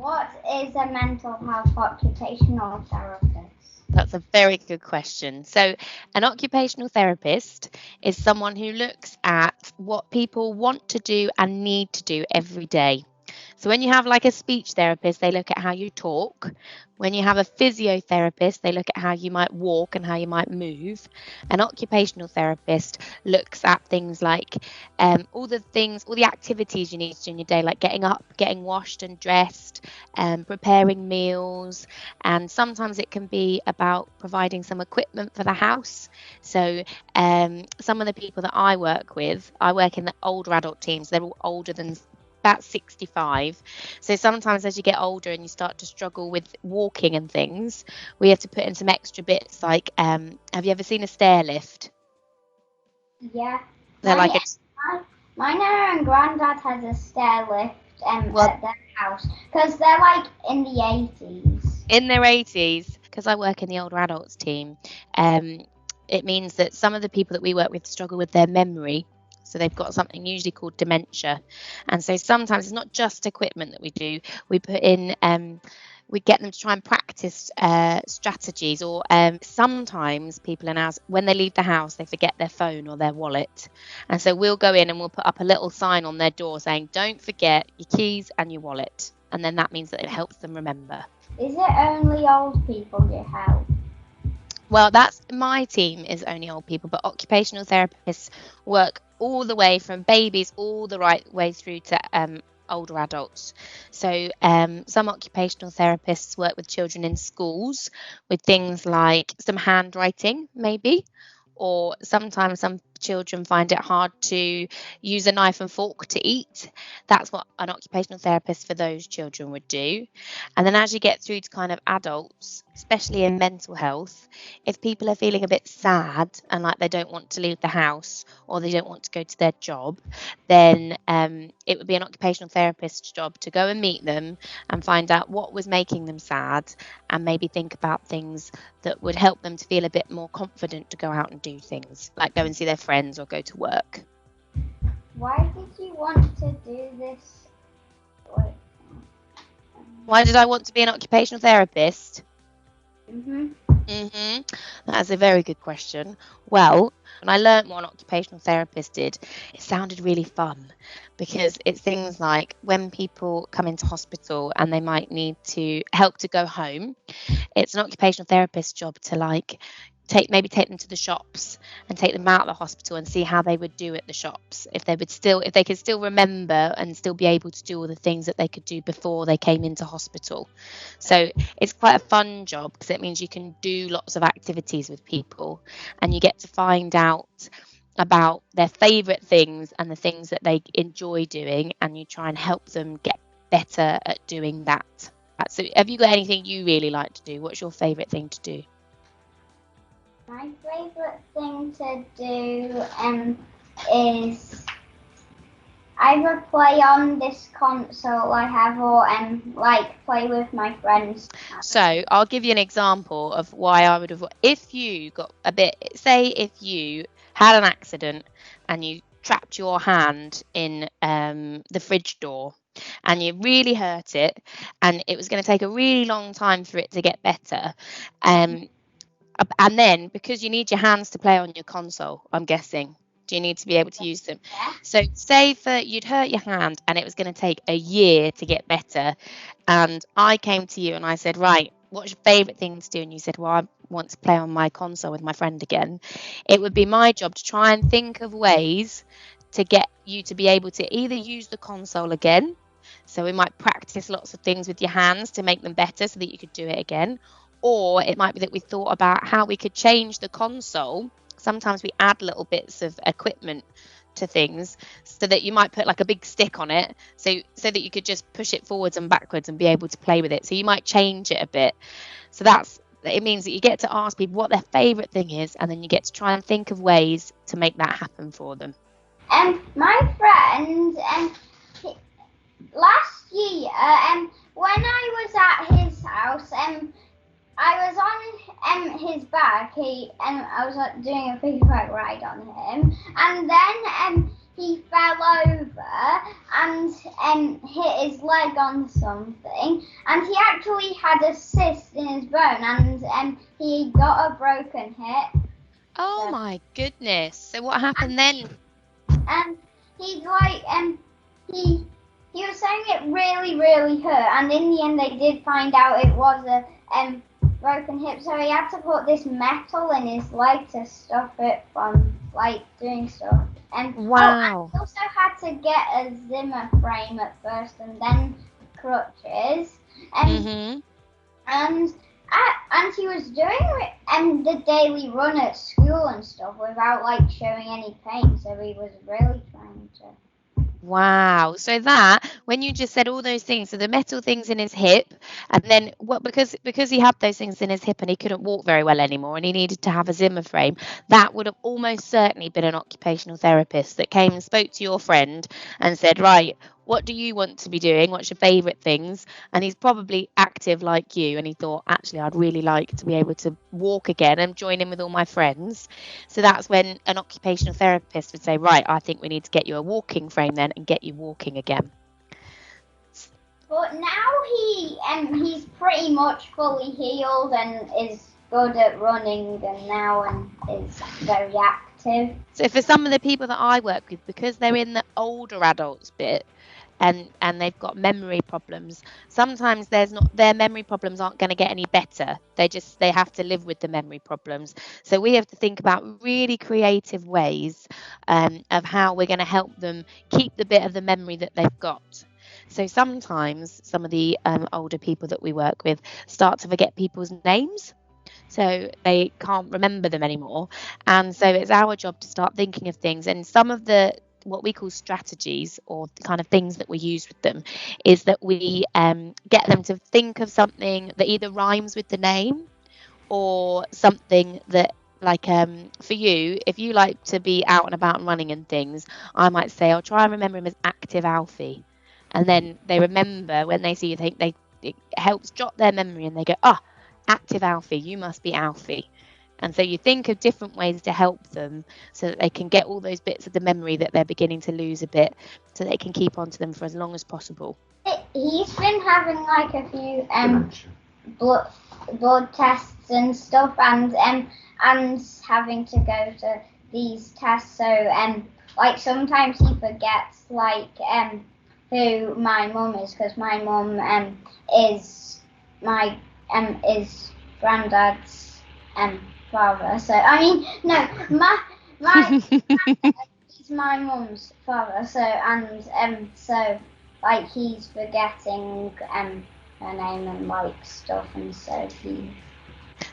What is a mental health occupational therapist? That's a very good question. So, an occupational therapist is someone who looks at what people want to do and need to do every day. So, when you have like a speech therapist, they look at how you talk. When you have a physiotherapist, they look at how you might walk and how you might move. An occupational therapist looks at things like all the activities you need to do in your day, like getting up, getting washed and dressed, preparing meals, and sometimes it can be about providing some equipment for the house. So some of the people that I work in the older adult teams. They're all older than about 65. So sometimes as you get older and you start to struggle with walking and things, we have to put in some extra bits like have you ever seen a stair lift? Yeah. They're My, like a my nana and granddad has a stair lift well at their house because they're like in the 80s. in their 80s, because I work in the older adults team. It means that some of the people that we work with struggle with their memory. So they've got something usually called dementia. And so sometimes it's not just equipment that we do. We put in, we get them to try and practice strategies. Or sometimes people in ours, when they leave the house, they forget their phone or their wallet. And so we'll go in and we'll put up a little sign on their door saying, don't forget your keys and your wallet. And then that means that it helps them remember. Is it only old people you help? Well, that's my team is only old people, but occupational therapists work all the way from babies all the right way through to older adults. So some occupational therapists work with children in schools with things like some handwriting, maybe, or sometimes some children find it hard to use a knife and fork to eat. That's what an occupational therapist for those children would do. And then as you get through to kind of adults, especially in mental health, if people are feeling a bit sad and like they don't want to leave the house or they don't want to go to their job, then it would be an occupational therapist's job to go and meet them and find out what was making them sad and maybe think about things that would help them to feel a bit more confident to go out and do things, like go and see their friends or go to work. Why did you want to do this? Why did I want to be an occupational therapist? Mhm. That's a very good question. Well, when I learnt what an occupational therapist did, it sounded really fun because it's things like when people come into hospital and they might need to help to go home, it's an occupational therapist's job to like take them to the shops and take them out of the hospital and see how they would do at the shops, if they could still remember and still be able to do all the things that they could do before they came into hospital. So it's quite a fun job because it means you can do lots of activities with people and you get to find out about their favorite things and the things that they enjoy doing, and you try and help them get better at doing that. So have you got anything you really like to do? What's your favorite thing to do? My favourite thing to do is either play on this console I have or like play with my friends. So I'll give you an example of why I would have. If you got a bit, say if you had an accident and you trapped your hand in the fridge door and you really hurt it and it was going to take a really long time for it to get better. And then because you need your hands to play on your console, I'm guessing, do you need to be able to use them? Yeah. So say for you'd hurt your hand and it was going to take a year to get better, and I came to you and I said, right, what's your favourite thing to do? And you said, well, I want to play on my console with my friend again. It would be my job to try and think of ways to get you to be able to either use the console again. So we might practice lots of things with your hands to make them better so that you could do it again. Or it might be that we thought about how we could change the console. Sometimes we add little bits of equipment to things so that you might put like a big stick on it so that you could just push it forwards and backwards and be able to play with it. So you might change it a bit. So it means that you get to ask people what their favourite thing is, and then you get to try and think of ways to make that happen for them. My friend last year when I was at his house I was on his back. I was doing a piggyback ride on him, and then he fell over, and hit his leg on something, and he actually had a cyst in his bone, and he got a broken hip. Oh So, my goodness. So what happened then? and he he was saying it really hurt, and in the end they did find out it was a broken hip, so he had to put this metal in his leg to stop it from doing stuff. And Wow. I also had to get a Zimmer frame at first, and then crutches, Mhm. and and he was doing the daily run at school and stuff without showing any pain, so he was really trying to. Wow. So that when you just said all those things, so the metal things in his hip, and then what because he had those things in his hip and he couldn't walk very well anymore and he needed to have a Zimmer frame, that would have almost certainly been an occupational therapist that came and spoke to your friend and said, right, what do you want to be doing? What's your favourite things? And he's probably active like you, and he thought, actually, I'd really like to be able to walk again and join in with all my friends. So that's when an occupational therapist would say, right, I think we need to get you a walking frame then and get you walking again. But now he's pretty much fully healed and is good at running and is very active. So for some of the people that I work with, because they're in the older adults bit, and they've got memory problems, sometimes their memory problems aren't going to get any better. They have to live with the memory problems. So we have to think about really creative ways of how we're going to help them keep the bit of the memory that they've got. So sometimes some of the older people that we work with start to forget people's names, so they can't remember them anymore. And so it's our job to start thinking of things. And some of the what we call strategies, or the kind of things that we use with them, is that we get them to think of something that either rhymes with the name or something that, like, for you, if you like to be out and about and running and things, I might say, I'll try and remember him as Active Alfie. And then they remember when they see you, it helps jot their memory and they go, ah, Active Alfie, you must be Alfie. And so you think of different ways to help them so that they can get all those bits of the memory that they're beginning to lose a bit, so they can keep on to them for as long as possible. He's been having a few blood tests and stuff, and having to go to these tests. So sometimes he forgets who my mum is, because my mum is my is granddad's father. So I mean, no, my granddad is my mum's father. So he's forgetting her name and stuff, and so he.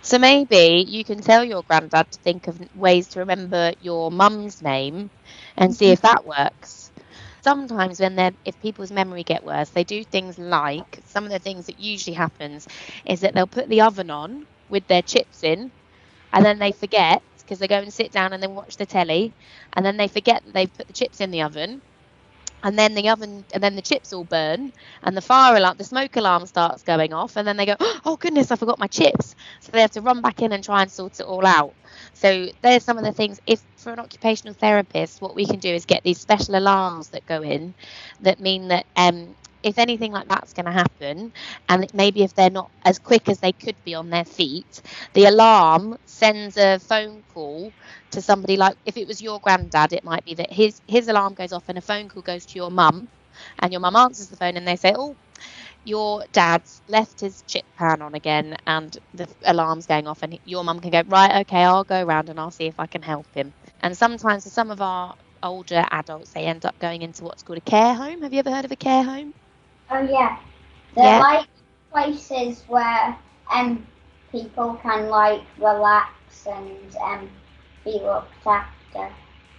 So maybe you can tell your granddad to think of ways to remember your mum's name and see if that works. Sometimes if people's memory get worse, they do things like, some of the things that usually happens is that they'll put the oven on with their chips in, and then they forget because they go and sit down and then watch the telly, and then they forget that they've put the chips in the oven. And then the chips all burn, and the smoke alarm starts going off, and then they go, oh goodness, I forgot my chips. So they have to run back in and try and sort it all out. So there's some of the things. If for an occupational therapist, what we can do is get these special alarms that go in, that mean that if anything like that's going to happen, and maybe if they're not as quick as they could be on their feet, the alarm sends a phone call to somebody. Like if it was your granddad, it might be that his alarm goes off and a phone call goes to your mum, and your mum answers the phone and they say, oh, your dad's left his chip pan on again and the alarm's going off, and your mum can go, right, okay, I'll go around and I'll see if I can help him. And sometimes for some of our older adults, they end up going into what's called a care home. Have you ever heard of a care home? Oh yeah, they're places where people can relax and be looked after.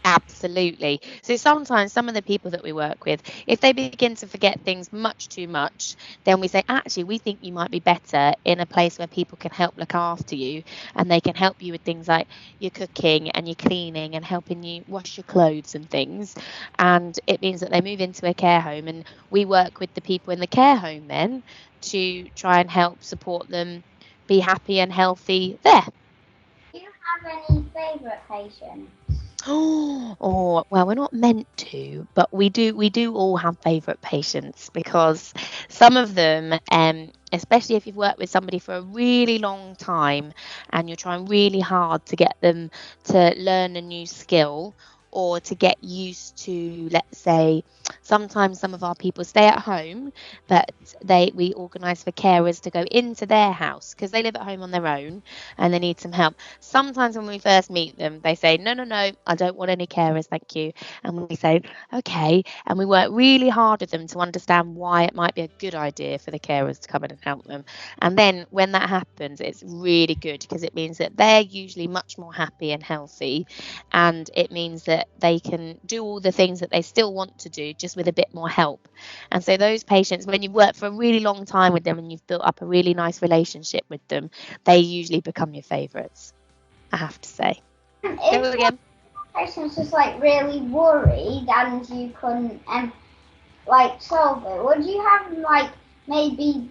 Absolutely. So sometimes some of the people that we work with, if they begin to forget things much too much, then we say, actually, we think you might be better in a place where people can help look after you, and they can help you with things like your cooking and your cleaning and helping you wash your clothes and things. And it means that they move into a care home, and we work with the people in the care home then to try and help support them be happy and healthy there. Do you have any favourite patients? Oh, well, we're not meant to, but we do all have favourite patients because some of them, especially if you've worked with somebody for a really long time and you're trying really hard to get them to learn a new skill or to get used to, let's say, sometimes some of our people stay at home, but we organise for carers to go into their house because they live at home on their own and they need some help. Sometimes when we first meet them, they say, no, no, no, I don't want any carers, thank you. And we say, okay. And we work really hard with them to understand why it might be a good idea for the carers to come in and help them. And then when that happens, it's really good because it means that they're usually much more happy and healthy. And it means that they can do all the things that they still want to do, just with a bit more help. And so those patients, when you've worked for a really long time with them and you've built up a really nice relationship with them, they usually become your favourites, I have to say. Go If again. one person's just like really worried and you couldn't like solve it, would you have like maybe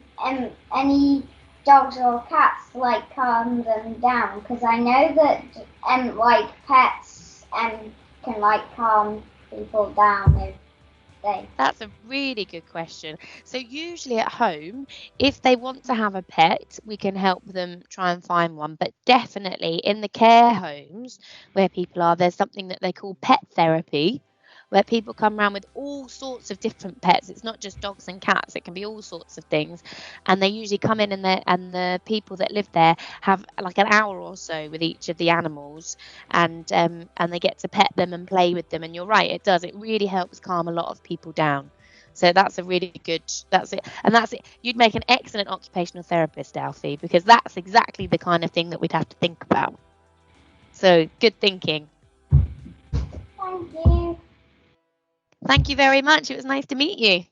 any dogs or cats to like calm them down? Because I know that like pets can like calm people down if they. That's a really good question. So usually at home, if they want to have a pet, we can help them try and find one. But definitely in the care homes where people are, there's something that they call pet therapy, where people come around with all sorts of different pets. It's not just dogs and cats, it can be all sorts of things. And they usually come in and the people that live there have like an hour or so with each of the animals, and they get to pet them and play with them. And you're right, it does. It really helps calm a lot of people down. So that's a really good. That's it, and that's it. You'd make an excellent occupational therapist, Alfie, because that's exactly the kind of thing that we'd have to think about. So good thinking. Thank you. Thank you very much. It was nice to meet you.